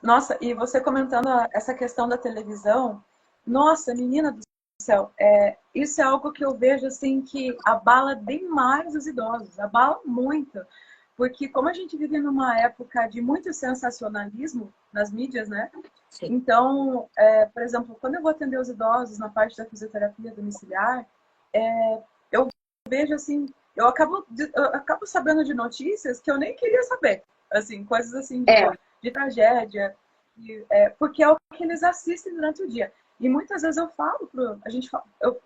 Nossa, e você comentando essa questão da televisão, nossa, menina do céu, isso é algo que eu vejo assim que abala demais os idosos, abala muito. Porque como a gente vive numa época de muito sensacionalismo nas mídias, né? Sim. Então, por exemplo, quando eu vou atender os idosos na parte da fisioterapia domiciliar, eu vejo assim, eu acabo sabendo de notícias que eu nem queria saber, assim, coisas assim É, de tragédia, porque é o que eles assistem durante o dia. E muitas vezes eu falo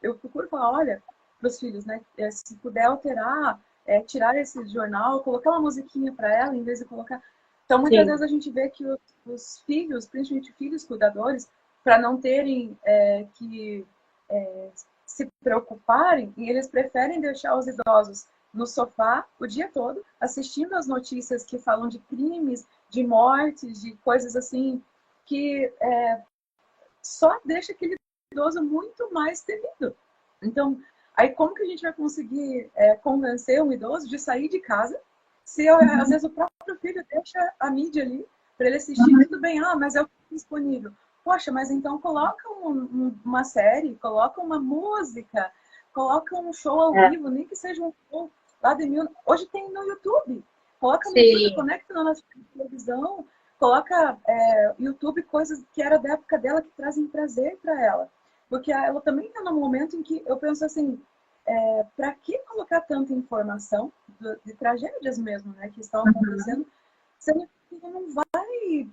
eu procuro falar, olha, para os filhos, né, se puder alterar, tirar esse jornal, colocar uma musiquinha para ela, em vez de colocar. Então, muitas sim. vezes a gente vê que os filhos, principalmente filhos cuidadores, para não terem que se preocuparem, e eles preferem deixar os idosos no sofá o dia todo, assistindo as notícias que falam de crimes, de mortes, de coisas assim, que só deixa aquele idoso muito mais temido. Então, aí como que a gente vai conseguir convencer um idoso de sair de casa se às vezes o próprio filho deixa a mídia ali para ele assistir, tudo bem, mas é o que é disponível. Poxa, mas então coloca uma série, coloca uma música, coloca um show ao É, vivo, nem que seja um show lá de mil. Hoje tem no YouTube. Coloca no YouTube, sim, conecta na nossa televisão, coloca YouTube coisas que era da época dela que trazem prazer para ela. Porque ela também está num momento em que eu penso assim, para que colocar tanta informação de tragédias mesmo, né, que estão acontecendo, sendo que não vai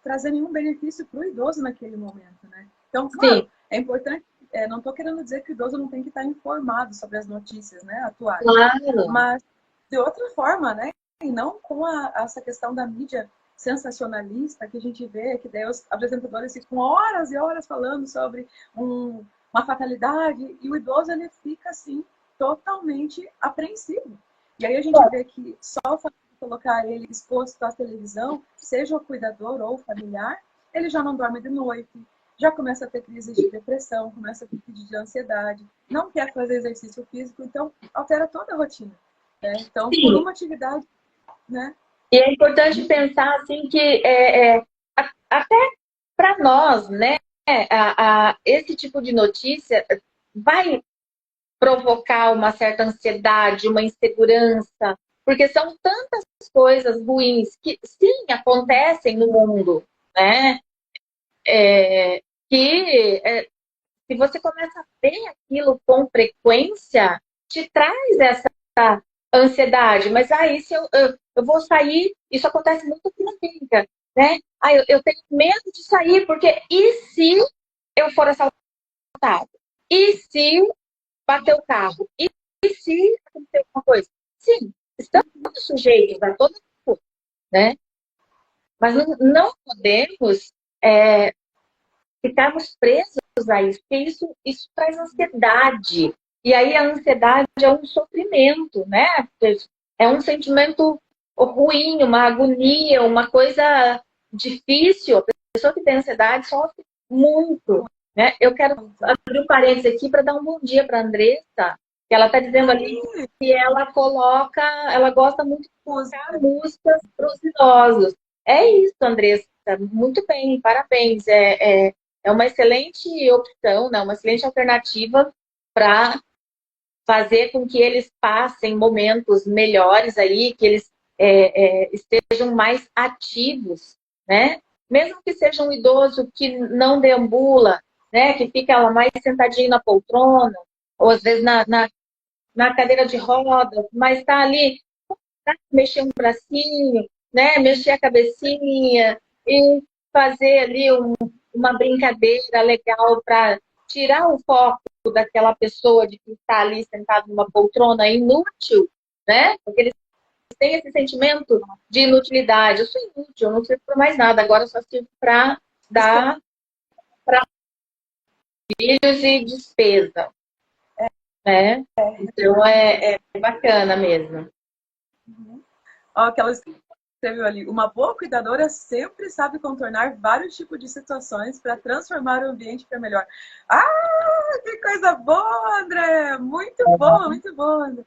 trazer nenhum benefício para o idoso naquele momento, né? Então, sim, claro, é importante, não estou querendo dizer que o idoso não tem que estar informado sobre as notícias, né, atuais, claro. mas de outra forma, né, e não com essa questão da mídia sensacionalista que a gente vê, que daí os apresentadores ficam horas e horas falando sobre uma fatalidade, e o idoso ele fica assim totalmente apreensivo. E aí a gente vê que só o fato de colocar ele exposto à televisão, seja o cuidador ou o familiar, ele já não dorme de noite, já começa a ter crises de depressão, começa a ter crise de ansiedade, não quer fazer exercício físico, então altera toda a rotina. Né? Então, por Sim, uma atividade, né? e é importante pensar assim que até para nós, né, esse tipo de notícia vai provocar uma certa ansiedade, uma insegurança, porque são tantas coisas ruins que sim acontecem no mundo, né? Que se você começa a ver aquilo com frequência, te traz essa ansiedade. Mas aí, se eu vou sair, isso acontece muito com a clínica, né? Eu tenho medo de sair, porque e se eu for assaltado? E se bater o carro? E se acontecer alguma coisa? Sim, estamos sujeitos a todas as coisas, né? Mas não podemos é, ficarmos presos a isso, porque isso traz ansiedade. E aí a ansiedade é um sofrimento, né? É um sentimento ruim, uma agonia, uma coisa difícil. A pessoa que tem ansiedade sofre muito, né? Eu quero abrir um parênteses aqui para dar um bom dia para a Andressa, que ela está dizendo ali Aí, que ela gosta muito de colocar música. músicas para os idosos. É isso, Andressa. Muito bem, parabéns. É uma excelente opção, né? Uma excelente alternativa para fazer com que eles passem momentos melhores aí, que eles estejam mais ativos, né? Mesmo que seja um idoso que não deambula, né? Que fica lá mais sentadinho na poltrona, ou às vezes na cadeira de rodas, mas está ali, tá, mexer um bracinho, né? Mexer a cabecinha e fazer ali uma brincadeira legal para tirar o foco daquela pessoa de que está ali sentado numa poltrona inútil, né? Porque eles têm esse sentimento de inutilidade. Eu sou inútil, eu não sirvo para mais nada, agora eu só sirvo para dar para filhos e despesa, né? Então é bacana mesmo. Ó, aquela escreveu ali, uma boa cuidadora sempre sabe contornar vários tipos de situações para transformar o ambiente para melhor. Que coisa boa, André! Muito bom, André.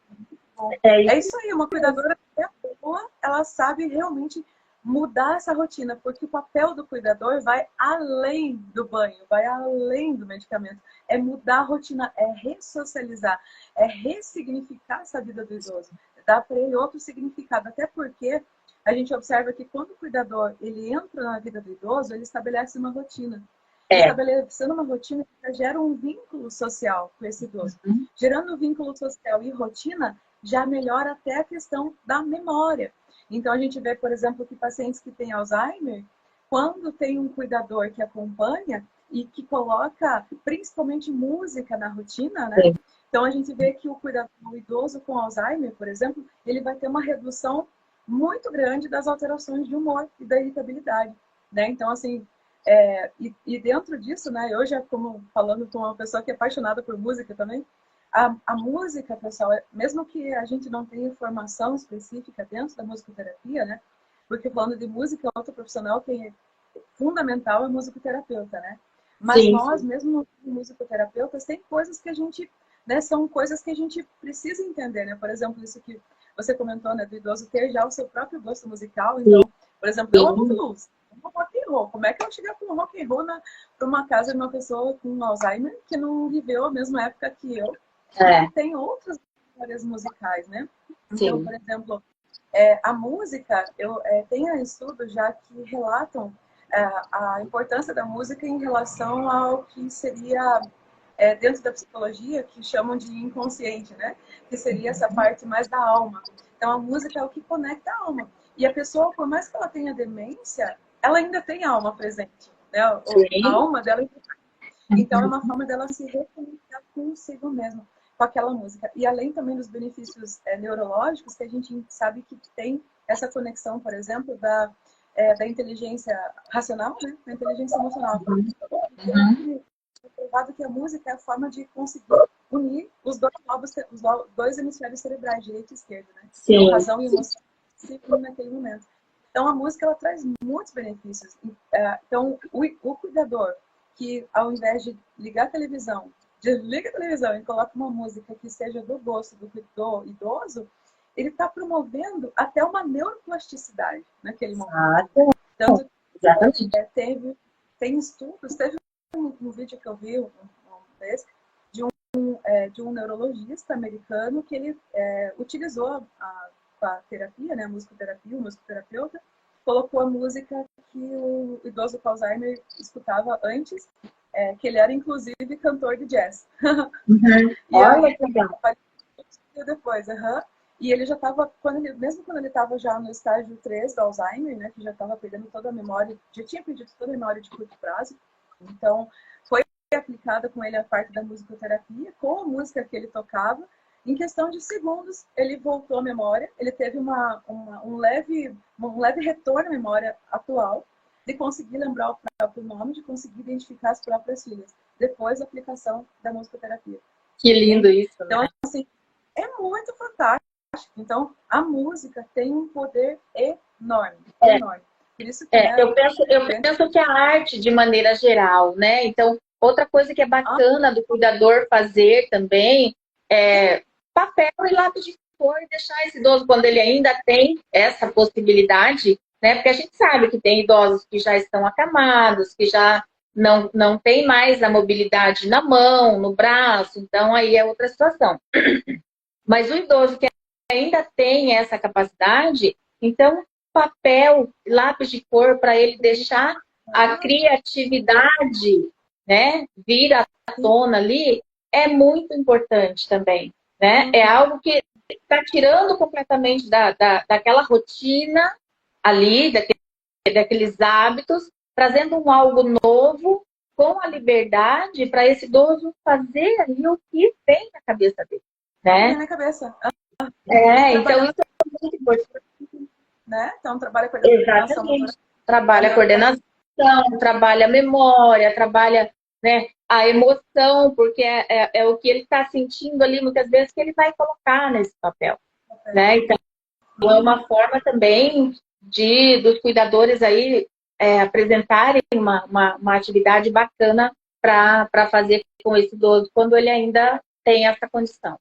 Bom. É É isso isso aí, uma cuidadora que é boa, ela sabe realmente mudar essa rotina, porque o papel do cuidador vai além do banho, vai além do medicamento. É mudar a rotina, é ressocializar, é ressignificar essa vida do idoso, dar para ele outro significado, até porque a gente observa que quando o cuidador ele entra na vida do idoso, ele estabelece uma rotina. Estabelecendo uma rotina, gera um vínculo social com esse idoso. Gerando um vínculo social e rotina, já melhora até a questão da memória. Então, a gente vê, por exemplo, que pacientes que têm Alzheimer, quando tem um cuidador que acompanha e que coloca, principalmente, música na rotina, né? Sim. Então, a gente vê que o cuidador o idoso com Alzheimer, por exemplo, ele vai ter uma redução muito grande das alterações de humor e da irritabilidade, né? Então, assim, e dentro disso, né, eu já como falando com uma pessoa que é apaixonada por música também, a música, pessoal, mesmo que a gente não tenha formação específica dentro da musicoterapia, né, porque falando de música, outro profissional que é fundamental é musicoterapeuta, né? Mas nós, mesmo musicoterapeutas, tem coisas que a gente, né, são coisas que a gente precisa entender, né? Por exemplo, isso que você comentou, né, do idoso ter já o seu próprio gosto musical. Então, por exemplo, eu amo blues, eu amo rock and roll. Como é que eu chegar com rock and roll para uma casa de uma pessoa com Alzheimer que não viveu a mesma época que eu? E tem outras áreas musicais, né? Então, por exemplo, a música, tem estudos já que relatam a importância da música em relação ao que seria dentro da psicologia, que chamam de inconsciente, né? Que seria essa parte mais da alma. Então, a música é o que conecta a alma. E a pessoa, por mais que ela tenha demência, ela ainda tem a alma presente, né? A alma dela. Então, é uma forma dela se reconectar consigo mesma, com aquela música. E além também dos benefícios neurológicos, que a gente sabe que tem essa conexão, por exemplo, da inteligência racional, né? Da inteligência emocional. É provado que a música é a forma de conseguir unir os dois hemisférios cerebrais, direito e esquerdo, né? Então, razão e emoção se unem naquele momento. Então, a música ela traz muitos benefícios. Então, o cuidador que, ao invés de ligar a televisão, desliga a televisão e coloca uma música que seja do gosto do idoso, ele está promovendo até uma neuroplasticidade naquele momento. Tanto tem estudos, teve um vídeo que eu vi vez de um neurologista americano que ele utilizou a terapia, né, a musicoterapia, o musicoterapeuta, colocou a música que o idoso com Alzheimer escutava antes, que ele era inclusive cantor de jazz. E olha que legal. Depois, e ele já estava, mesmo quando ele estava já no estágio 3 do Alzheimer, né, que já estava perdendo toda a memória, já tinha perdido toda a memória de curto prazo, então foi aplicada com ele a parte da musicoterapia, com a música que ele tocava. Em questão de segundos, ele voltou à memória, ele teve um leve retorno à memória atual, de conseguir lembrar o próprio nome, de conseguir identificar as próprias filhas, depois da aplicação da musicoterapia. Que lindo isso, né? Então, assim, é muito fantástico. Então, a música tem um poder enorme, enorme. Por isso que, eu penso que a arte, de maneira geral, né? Então, outra coisa que é bacana do cuidador fazer também é papel e lápis de cor e deixar esse idoso, quando ele ainda tem essa possibilidade, né? Porque a gente sabe que tem idosos que já estão acamados, que já não tem mais a mobilidade na mão, no braço, então aí é outra situação. Mas o idoso que ainda tem essa capacidade, então papel, lápis de cor para ele deixar a criatividade, né, vir à tona ali, é muito importante também, né? É algo que está tirando completamente daquela rotina ali, daqueles hábitos, trazendo algo novo, com a liberdade para esse idoso fazer ali o que vem na cabeça dele, né? Na cabeça. Então isso é muito importante. Né? Então, trabalha a coordenação. Trabalha a coordenação, trabalha a memória, trabalha, né, a emoção, porque é o que ele está sentindo ali, muitas vezes, que ele vai colocar nesse papel. Né? Então, é uma forma também dos cuidadores aí apresentarem uma atividade bacana para fazer com esse idoso, quando ele ainda tem essa condição.